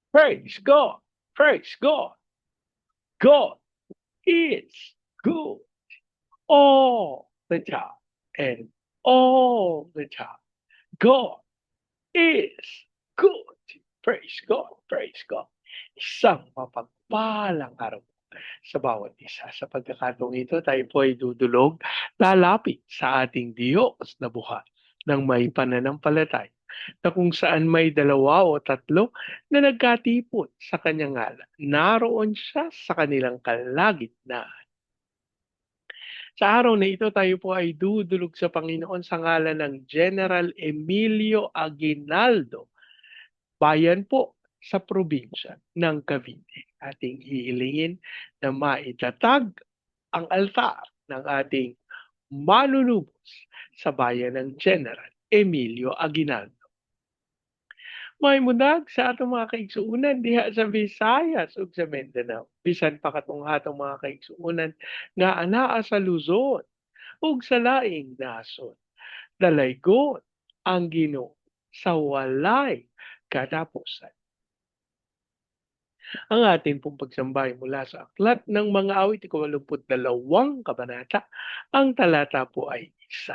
Praise God. Praise God. God is good all the time. And all the time. God is good. Praise God. Praise God. Isang mapagpalang araw sa bawat isa. Sa pagkakataong ito, tayo po ay dudulog, lalapit sa ating Diyos na buhay ng may pananampalataya na kung saan may dalawa o tatlo na nagkatipon sa kanyang ngalan. Naroon siya sa kanilang kalagitnaan. Sa araw na ito, tayo po ay dudulog sa Panginoon sa ngalan ng General Emilio Aguinaldo, bayan po sa probinsya ng Cavite. Ating hihilingin na maitatag ang altar ng ating manunubos sa bayan ng General Emilio Aguinaldo. May munag sa atong mga kaigsuunan diha sa Visayas ug sa Mindanao. Bisan pa katong atong mga kaigsuunan nga anaa sa Luzon ug sa laing nasod. Dalaygon ang Ginoo sa walay katapusan. Ang atin pong pagsambay mula sa Aklat ng Mga Awit, 82 kabanata, ang talata po ay 1.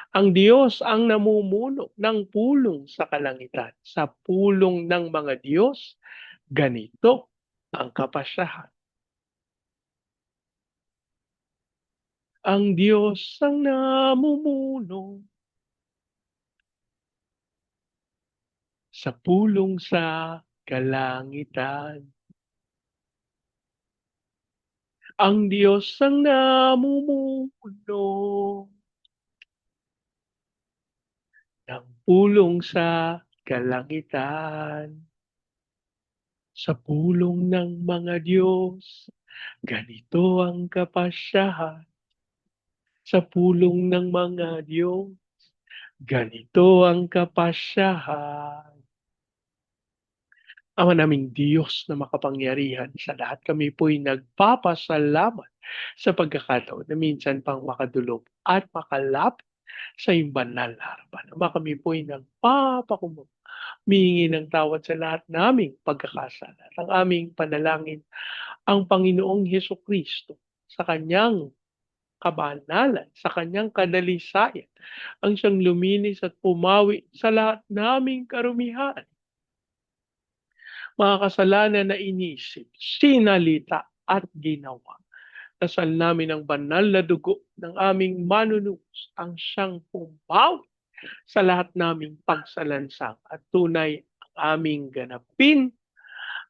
Ang Diyos ang namumuno ng pulong sa kalangitan. Sa pulong ng mga Diyos, ganito ang kapasyahan. Ang Diyos ang namumuno sa pulong sa kalangitan. Ang Diyos ang namumuno ng pulong sa kalangitan. Sa pulong ng mga Diyos, ganito ang kapasyahan. Sa pulong ng mga Diyos, ganito ang kapasyahan. Ama naming Diyos na makapangyarihan sa lahat, kami po'y nagpapasalamat sa pagkakataon na minsan pang makadulog at makalapit sa iyong banal na harapan. Ama, kami po'y nagpapakumbaba, humihingi ng tawad sa lahat naming pagkakasala. Ang aming panalangin, ang Panginoong Hesukristo sa kanyang kabanalan, sa kanyang kadalisayan, ang siyang luminis at pumawi sa lahat naming karumihan, mga kasalanan na inisip, sinalita at ginawa. Dasal namin ang banal na dugo ng aming manunubos ang siyang pumawi sa lahat naming pagsalansang at tunay ang aming ganapin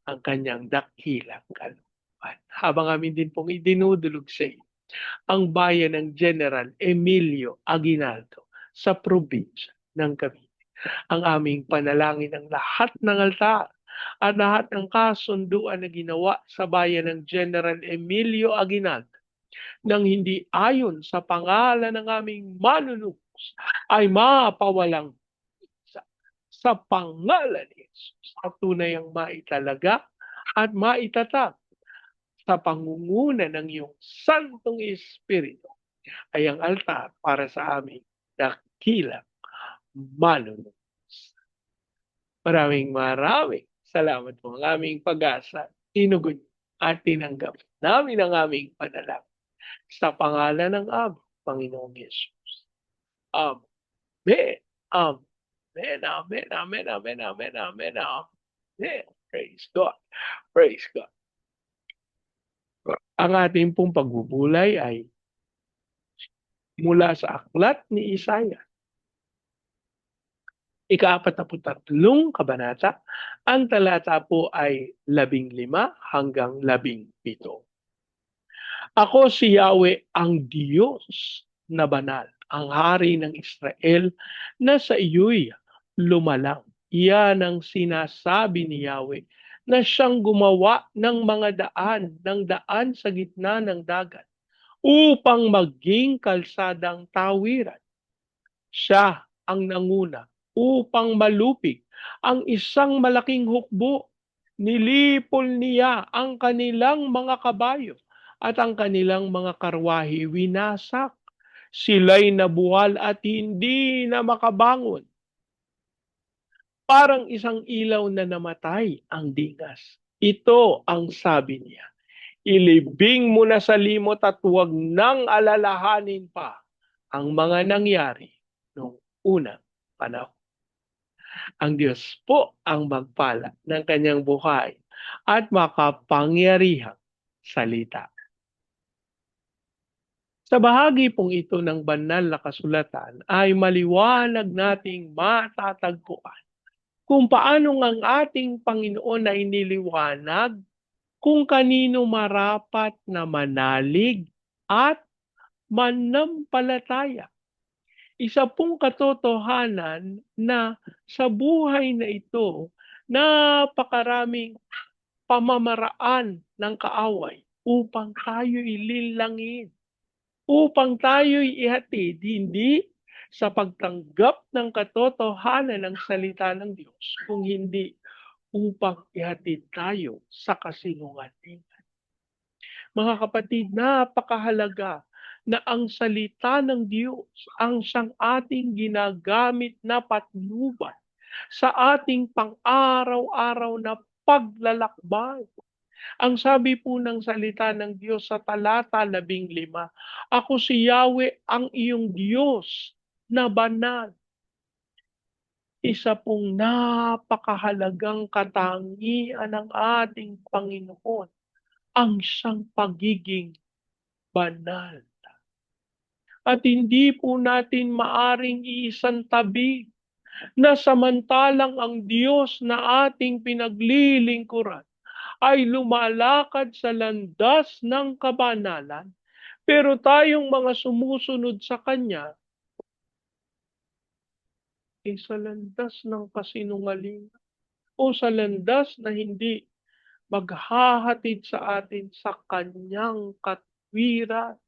ang kanyang dakilang kalooban. Habang amin din pong idinudulog sa iyo ang bayan ng General Emilio Aguinaldo sa probinsya ng Cavite. Ang aming panalangin ng lahat ng altar at lahat ng kasunduan na ginawa sa bayan ng General Emilio Aguinaldo nang hindi ayon sa pangalan ng aming manunubos ay mapawalang sa pangalan ni Jesus at tunay ang maitalaga at maitatag sa pangunguna ng iyong Santong Espiritu ay ang altar para sa aming dakilang manunubos. Maraming salamat po. Ang aming pag-asa, tinugon at tinanggap namin ang aming panalangin sa pangalan ng aming Panginoong Yesus. Amen. Amen. Amen. Amen. Amen. Amen. Amen. Amen. Praise God. Praise God. Ang ating pong pagbubulay ay mula sa aklat ni Isaiah, ika-43 kabanata, ang talata po ay 15 hanggang 17. Ako si Yahweh ang Diyos na banal, ang hari ng Israel na sa iyo'y lumalang. Iyan ang sinasabi ni Yahweh na siyang gumawa ng daan sa gitna ng dagat upang maging kalsadang tawiran. Siya ang nanguna upang malupig ang isang malaking hukbo. Nilipol niya ang kanilang mga kabayo at ang kanilang mga karwahe winasak. Sila'y nabuwal at hindi na makabangon. Parang isang ilaw na namatay ang dingas. Ito ang sabi niya. Ilibing mo na sa limot at huwag nang alalahanin pa ang mga nangyari noong unang panahon. Ang Diyos po ang magpala ng kanyang buhay at makapangyarihang salita. Sa bahagi pong ito ng banal na kasulatan ay maliwanag nating matatagpuan kung paano ang ating Panginoon ay niliwanag kung kanino marapat na manalig at manampalataya. Isa pong katotohanan na sa buhay na ito, napakaraming pamamaraan ng kaaway upang tayo ilinlangin, upang tayo'y ihatid, hindi sa pagtanggap ng katotohanan ng salita ng Diyos, kung hindi upang ihatid tayo sa kasinungalingan. Mga kapatid, napakahalaga na ang salita ng Diyos ang siyang ating ginagamit na patnubay sa ating pang-araw-araw na paglalakbay. Ang sabi po ng salita ng Diyos sa talata 15, ako si Yahweh ang iyong Diyos na banal. Isa pong napakahalagang katangian ng ating Panginoon, ang siyang pagiging banal. At hindi po natin maaring iisantabi na samantalang ang Diyos na ating pinaglilingkuran ay lumalakad sa landas ng kabanalan, pero tayong mga sumusunod sa Kanya ay sa landas ng kasinungalingan o sa landas na hindi maghahatid sa atin sa Kanyang katwiran.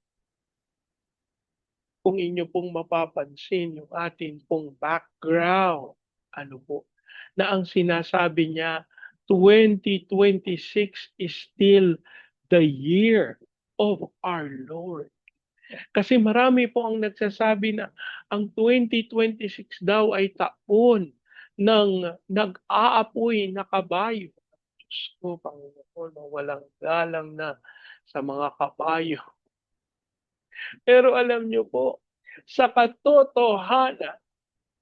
Kung inyo pong mapapansin yung atin pong background, ano po, na ang sinasabi niya, 2026 is still the year of our Lord. Kasi marami po ang nagsasabi na ang 2026 daw ay taon ng nag-aapoy na kabayo. Diyos ko, Panginoon, walang galang na sa mga kabayo. Pero alam niyo po, sa katotohanan,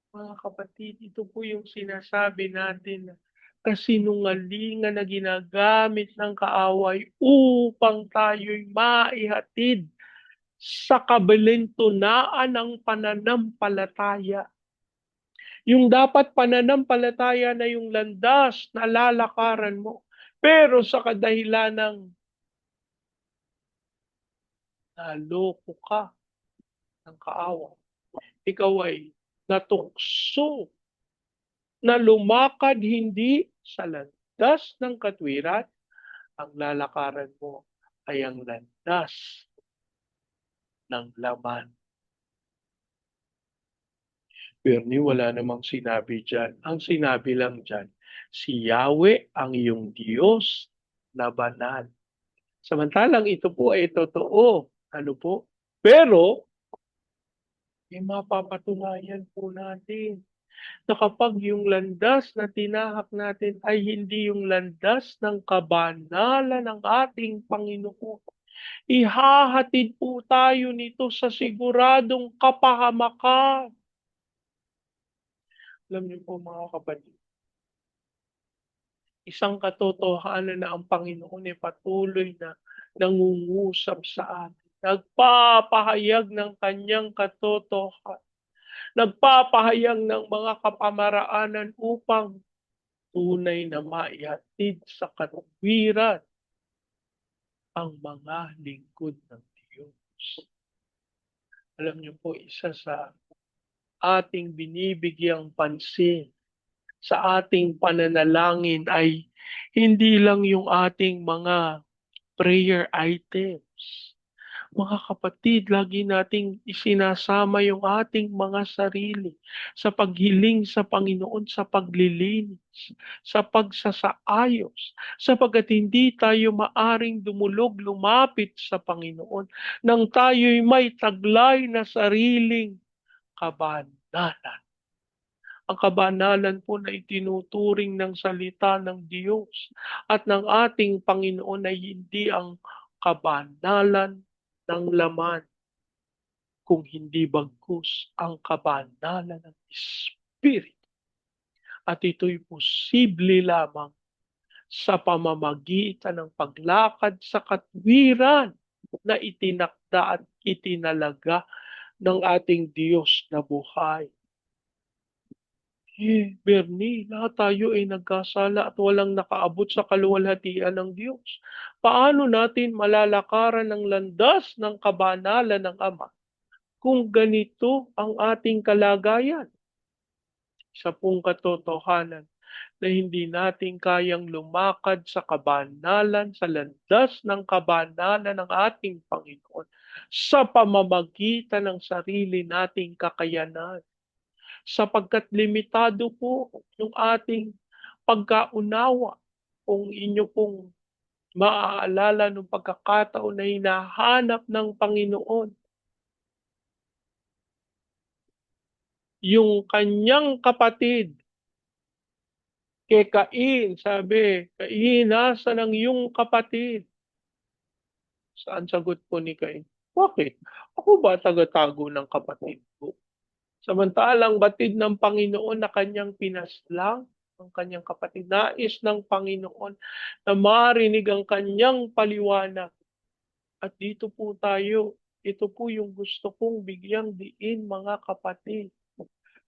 mga kapatid, ito po yung sinasabi natin na kasinungalingan na ginagamit ng kaaway upang tayo'y maihatid sa kabalintunaan ng pananampalataya. Yung dapat pananampalataya na yung landas na lalakaran mo. Pero sa kadahilan ng naloko ka ng kaaway, ikaw ay natukso na lumakad hindi sa landas ng katwiran, ang lalakaran mo ay ang landas ng laman. Bernie, wala namang sinabi dyan. Ang sinabi lang dyan, si Yahweh ang iyong Diyos na banal. Samantalang ito po ay totoo. Ano po? Pero, mapapatunayan po natin na kapag yung landas na tinahak natin ay hindi yung landas ng kabanalan ng ating Panginoon, ihahatid po tayo nito sa siguradong kapahamakan. Alam niyo po mga kapatid, isang katotohanan na ang Panginoon ay patuloy na nangungusap sa atin. Nagpapahayag ng kanyang katotohanan. Nagpapahayag ng mga kapamaraanan upang tunay na maihatid sa katwiran ang mga lingkod ng Diyos. Alam niyo po, isa sa ating binibigyang pansin sa ating pananalangin ay hindi lang yung ating mga prayer items. Mga kapatid, lagi nating isinasama yung ating mga sarili sa paghiling sa Panginoon, sa paglilinis, sa pagsasaayos, sapagkat hindi tayo maaring dumulog, lumapit sa Panginoon nang tayo'y may taglay na sariling kabanalan. Ang kabanalan po na itinuturing ng salita ng Diyos at ng ating Panginoon ay hindi ang kabanalan ng laman, kung hindi bagkus ang kabanalan ng Espiritu. At ito'y posible lamang sa pamamagitan ng paglakad sa katwiran na itinakda at itinalaga ng ating Diyos na buhay. Bernie, lahat tayo ay nagkasala at walang nakaabot sa kaluwalhatian ng Diyos. Paano natin malalakaran ang landas ng kabanalan ng Ama kung ganito ang ating kalagayan? Sa pong katotohanan na hindi natin kayang lumakad sa kabanalan, sa landas ng kabanalan ng ating Panginoon sa pamamagitan ng sarili nating kakayanan. Sapagkat limitado po yung ating pagkaunawa. Kung inyo pong maaalala nung pagkakataon na hinahanap ng Panginoon yung kanyang kapatid kay Cain, sabi, Cain, nasaan ang iyong kapatid? Saan sagot po ni Cain? Bakit? Ako ba tagatago ng kapatid ko? Samantalang batid ng Panginoon na kanyang pinaslang ang kanyang kapatid. Nais ng Panginoon na marinig ang kanyang paliwanag. At dito po tayo, ito po yung gusto kong bigyang diin mga kapatid.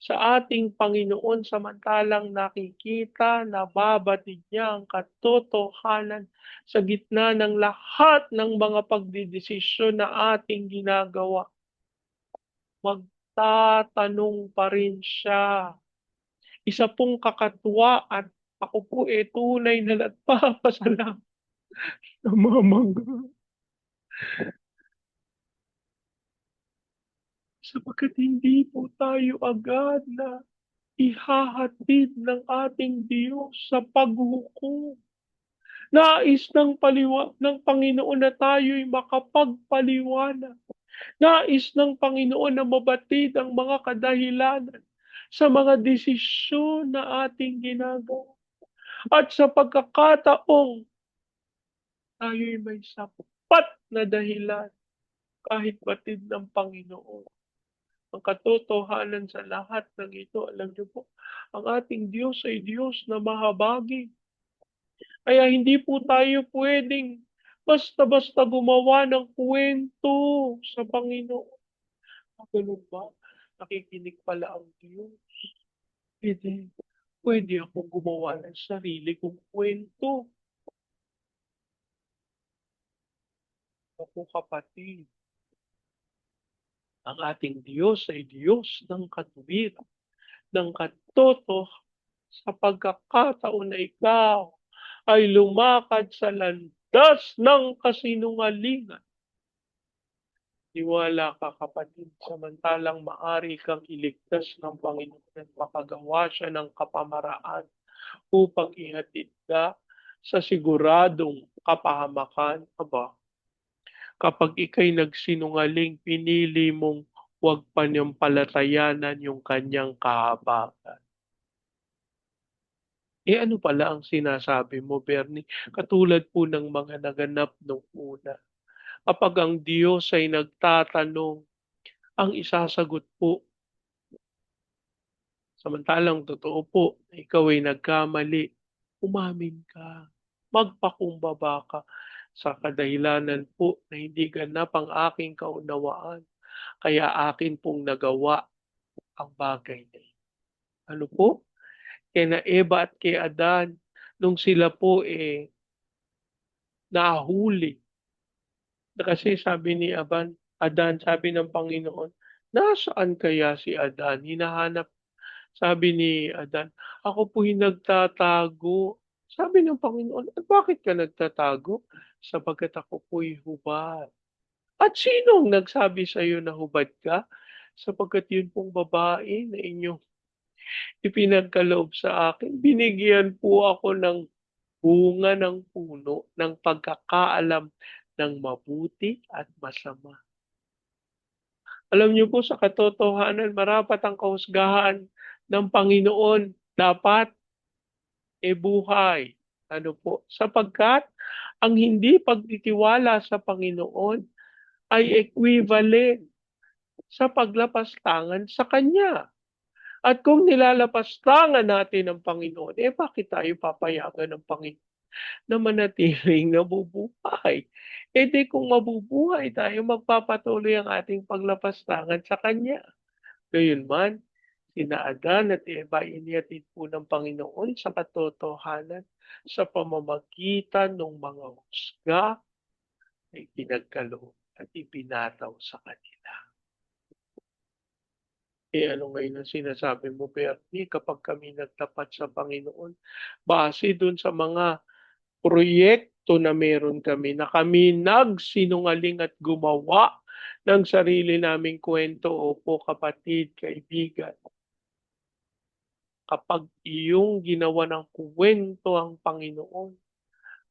Sa ating Panginoon, samantalang nakikita, nababatid niya ang katotohanan sa gitna ng lahat ng mga pagdidesisyon na ating ginagawa. Magtatanong pa rin siya. Isa pong kakatuwaan, ako po tunay na nagpapasalamat, namamangha, sapagkat hindi po tayo agad na ihahatid ng ating Diyos sa paghukom. Nais ng Panginoon na tayo'y makapagpaliwanag. Nais ng Panginoon na mabatid ang mga kadahilanan sa mga desisyon na ating ginagawa. At sa pagkakataong tayo'y may sapat na dahilan kahit batid ng Panginoon. Ang katotohanan sa lahat ng ito, alam niyo po, ang ating Diyos ay Diyos na mahabagin. Kaya hindi po tayo pwedeng basta-basta gumawa ng kwento sa Panginoon. Ganun ba? Nakikinig pala ang Diyos. Pwede akong gumawa ng sarili kong kwento. Ako kapatid, ang ating Diyos ay Diyos ng katuwiran, ng katoto sa pagkakataon na ikaw ay lumakad sa landas ng kasinungalingan. Niwala ka kapatid, samantalang maari kang iligtas ng Panginoon at makagawa siya ng kapamaraan upang ihatid ka sa siguradong kapahamakan. Aba, kapag ikay nagsinungaling, pinili mong huwag panampalatayanan yung kanyang kahabagan. Ano pala ang sinasabi mo, Bernie? Katulad po ng mga naganap nung una. Kapag ang Diyos ay nagtatanong, ang isasagot po, samantalang totoo po, ikaw ay nagkamali, umamin ka, magpakumbaba ka sa kadahilanan po na hindi ganap ang aking kaunawaan, kaya akin pong nagawa ang bagay na ito. Ano po? Kina Eva at kay Adan, nung sila po nahuli. Kasi sabi ni Adan, sabi ng Panginoon, nasaan kaya si Adan? Hinahanap, sabi ni Adan, ako po'y nagtatago. Sabi ng Panginoon, at bakit ka nagtatago? Sapagkat ako po'y hubad. At sinong nagsabi sa iyo na hubad ka? Sapagkat yun pong babae na inyong ipinagkaloob sa akin. Binigyan po ako ng bunga ng puno ng pagkakaalam ng mabuti at masama. Alam niyo po sa katotohanan, marapat ang kahusgahan ng Panginoon dapat buhay. Ano po? Sapagkat ang hindi pagtitiwala sa Panginoon ay equivalent sa paglalapastangan sa Kanya. At kung nilalapastangan natin ang Panginoon, bakit tayo papayagan ng Panginoon na manatiling nabubuhay? Di kung mabubuhay tayo, magpapatuloy ang ating paglapastangan sa Kanya. Gayunman, sina Adan at Eva inihatid po ng Panginoon sa katotohanan sa pamamagitan ng mga husga ay pinagkaloob at ipinataw sa kanila. Ano ngayon ang sinasabi mo, Bernie, kapag kami nagtapat sa Panginoon, base dun sa mga proyekto na meron kami, na kami nagsinungaling at gumawa ng sarili naming kwento, opo kapatid, kaibigan. Kapag iyong ginawa ng kwento ang Panginoon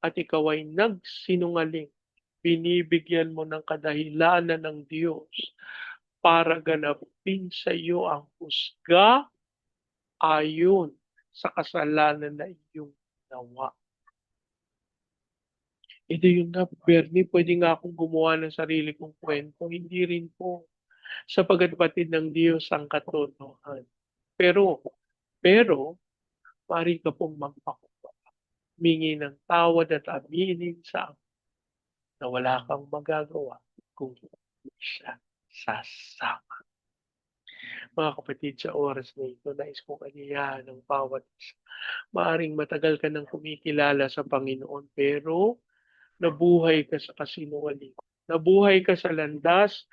at ikaw ay nagsinungaling, binibigyan mo ng kadahilanan ng Diyos para ganapin sa iyo ang husga ayon sa kasalanan na iyong ginawa. Ito yung nga, Bernie, pwede nga akong gumawa ng sarili kong kwento. Hindi rin po. Sapagat batid ng Diyos ang katotohanan. Pero, pari ka pong magpakumbaba. Mingi ng tawad at aminin sa na wala kang magagawa kung hindi siya sasama. Mga kapatid, sa oras na ito, nais kong kaniyahan ng bawat isa. Maaring matagal ka nang kumikilala sa Panginoon, pero nabuhay ka sa kasinungalingan. Nabuhay ka sa landas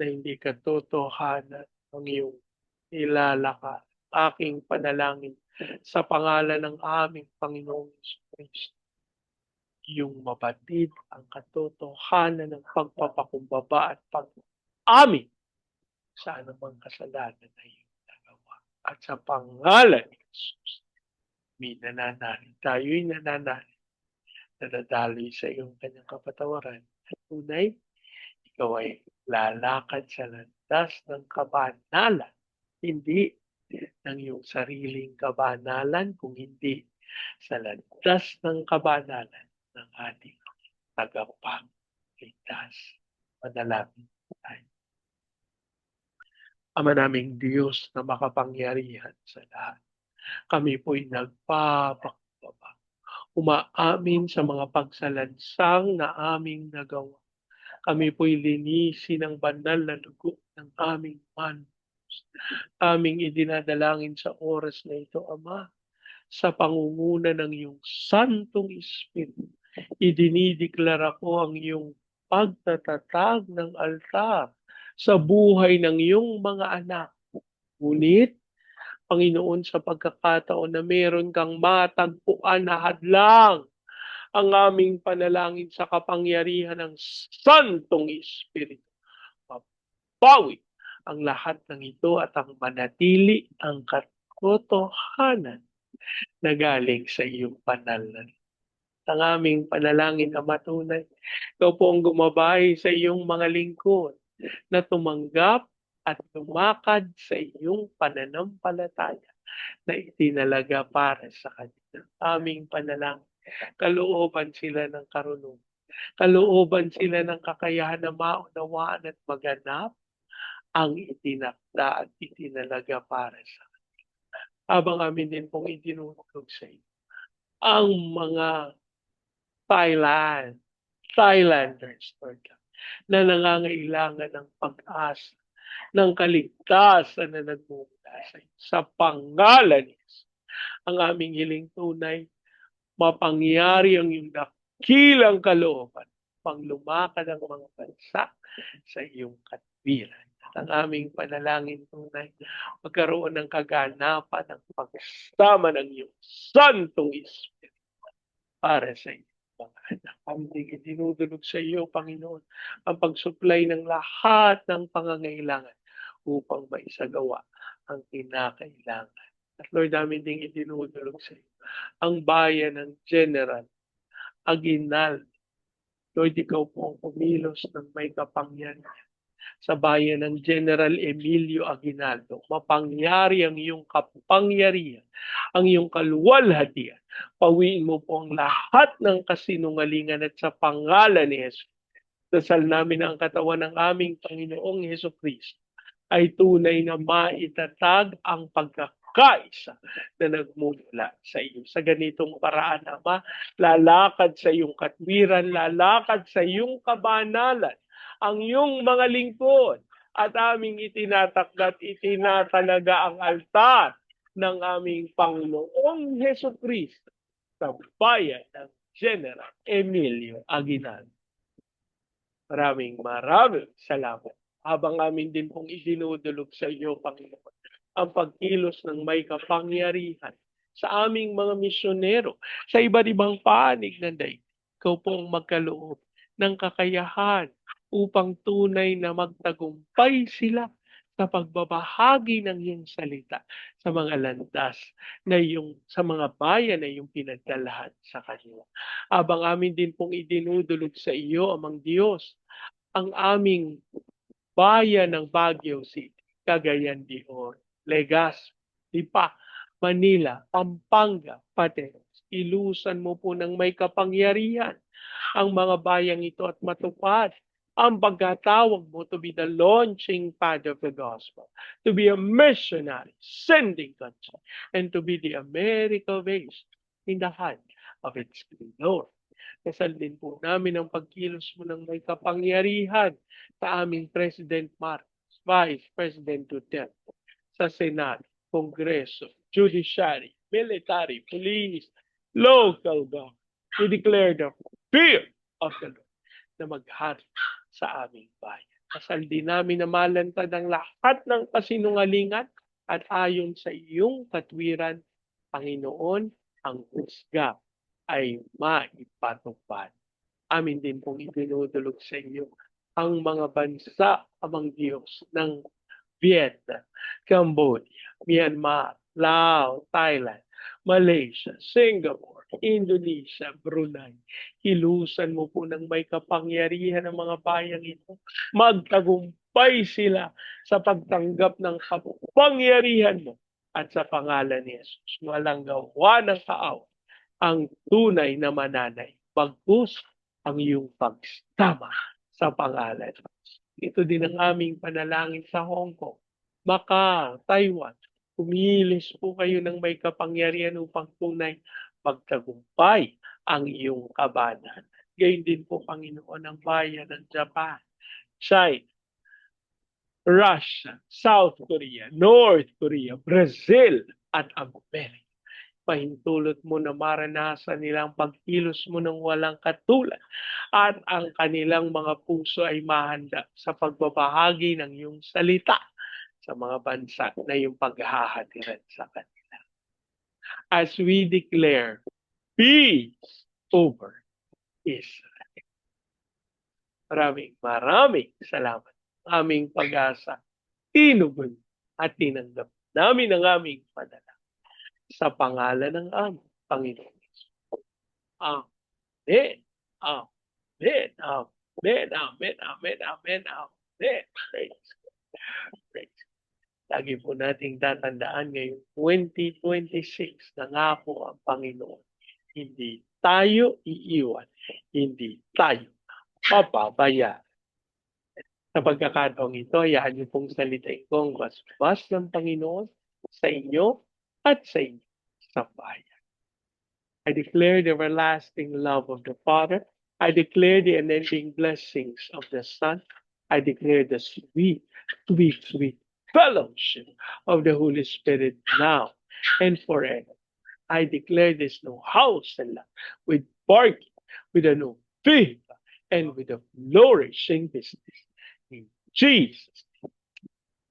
na hindi katotohanan ang iyong nilalakad. Aking panalangin sa pangalan ng aming Panginoong Kristo, yung mabatid ang katotohanan ng pagpapakumbaba at pag-amin sa anumang kasalanan na iyong nagawa. At sa pangalan ni Jesus, tayo'y nananalig na dadaloy sa iyong kanyang kapatawaran. At tunay, ikaw ay lalakad sa landas ng kabanalan, hindi ng iyong sariling kabanalan, kung hindi sa landas ng kabanalan ng ating tagapagligtas. Manalangin tayo. Ama naming Diyos na makapangyarihan sa lahat, kami po'y nagpapakumbaba. Umaamin sa mga pagsalansang na aming nagawa. Kami po'y linisin ng banal na dugo ng aming manus. Aming idinadalangin sa oras na ito, Ama, sa pangunguna ng iyong Santong Espiritu. Idinideklara ko ang iyong pagtatatag ng altar sa buhay ng iyong mga anak. Ngunit, Panginoon, sa pagkakataon na meron kang matagpuan na hadlang, ang aming panalangin sa kapangyarihan ng Santong Espiritu. Mapawi ang lahat ng ito at ang manatili ang katotohanan na galing sa iyong banal na ang aming panalangin na matunay. Ikaw po ang gumabay sa iyong mga lingkod na tumanggap at lumakad sa iyong pananampalataya na itinalaga para sa kanila. Aming panalangin, kalooban sila ng karunungan, kalooban sila ng kakayahan na maunawaan at maganap ang itinakda at itinalaga para sa kanila. Habang amin din pong itinutulog sa iyo, ang mga Thailanders, Lord God, na nangangailangan ng pag-asa, ng kaligtasan na nagmumula sa iyo. Sa pangalan ni Jesus, ang aming hiling tunay, mapangyari ang iyong dakilang kalooban, panglumakad ang mga bansa sa iyong katwiran. At ang aming panalangin tunay, magkaroon ng kaganapan ng pagsama ng iyong Santong Espiritu para sa iyo. Mga anak, kami dinudulog sa iyo, Panginoon, ang pagsupply ng lahat ng pangangailangan upang maisagawa ang kinakailangan. At Lord, namin ding idinudulog sa iyo ang bayan ng General Aguinaldo. Lord, ikaw po ang kumilos ng may kapangyarihan. sa bayan ng General Emilio Aguinaldo. Mapangyari ang iyong kapangyarihan, ang iyong kaluwalhatian. Pawiin mo po ang lahat ng kasinungalingan at sa pangalan ni Jesus. Dasal namin ang katawan ng aming Panginoong Heso Kristo ay tunay na maitatag ang pagkakaisa na nagmumula sa iyo. Sa ganitong paraan, Ama, lalakad sa iyong katwiran, lalakad sa iyong kabanalan, ang iyong mga lingkod at aming itinatakda at itinatalaga ang altar ng aming Panginoong Heso Kristo sa bayan ng General Emilio Aguinaldo. Maraming salamat. Habang amin din pong idinudulog sa iyo, Panginoon, ang pagkilos ng may kapangyarihan sa aming mga misyonero sa iba't ibang panig ng daigdig. Ikaw pong magkaloob ng kakayahan upang tunay na magtagumpay sila sa pagbabahagi ng iyong salita sa mga landas na sa mga bayan na iyong pinagdalahan sa kanila. Abang amin din pong idinudulog sa iyo, Amang Diyos, ang aming bayan ng Baguio City, Cagayan de Oro, Legazpi, Lipa, Manila, Pampanga, Pateros. Ilusan mo po ng may kapangyarihan ang mga bayang ito at matupad ang pagkatawag mo to be the launching pad of the gospel, to be a missionary, sending country, and to be the America base in the hand of its Lord. Kasal din po namin ang pagkilos mo ng may kapangyarihan sa aming President Marcos, Vice President Duterte, sa Senado, Kongreso, Judiciary, Military, Police, Local Government. We declare the fear of the Lord na maghari sa aming bayan. Kasal din namin na malantad ang lahat ng kasinungalingan at ayon sa iyong katwiran, Panginoon, ang husga ay maipatupad. Amin din pong idinudulog sa iyo ang mga bansa, Amang Diyos, ng Vietnam, Cambodia, Myanmar, Laos, Thailand, Malaysia, Singapore, Indonesia, Brunei. Hilusan mo po ng may kapangyarihan ng mga bayang ito. Magtagumpay sila sa pagtanggap ng kapangyarihan mo at sa pangalan ni Jesus. Walang gawa ng kaawa ang tunay na mananay. Bagkus ang iyong pagsama sa pangalan. Ito din ang aming panalangin sa Hong Kong, Macau, Taiwan. Kumilos po kayo ng may kapangyarihan upang tunay magtagumpay ang iyong kabanan. Gayun din po, Panginoon, ang bayan ng Japan, China, Russia, South Korea, North Korea, Brazil, at Amerika. Pahintulot mo na maranasan nilang pagkilos mo ng walang katulad at ang kanilang mga puso ay mahanda sa pagbabahagi ng iyong salita sa mga bansa na iyong paghahatiran sa kanila. As we declare peace over Israel. Maraming salamat. Aming pag-asa, tinugon at tinanggap namin ang aming padala. Sa pangalan ng aming Panginoon. Amen. Amen. Amen. Amen. Amen. Amen. Amen. Praise God. Praise God. Lagi po nating tatandaan ngayong 2026 na nga po ang Panginoon. Hindi tayo iiwan. Hindi tayo papabayaan. Sa pagkakataong ito, hayaan niyo pong salitain ko ang basbas ng Panginoon sa inyo at sa inyo sa bayan. I declare the everlasting love of the Father. I declare the unending blessings of the Son. I declare the sweet, sweet, sweet fellowship of the Holy Spirit now and forever. I declare this new house and land with barking, with a new faith, and with a flourishing business. In Jesus'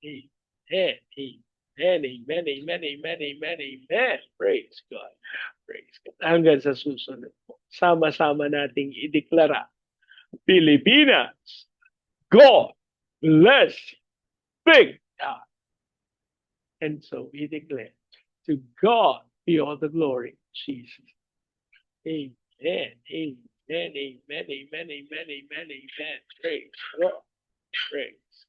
name. Amen. Amen, amen, amen, amen, amen. Praise God. Praise God. Hanggang sa susunod po. Sama-sama nating ideklara, Pilipinas, God bless big God. And so we declare, to God be all the glory, Jesus. Amen, amen, amen, amen, amen, amen, amen. Praise God. Praise.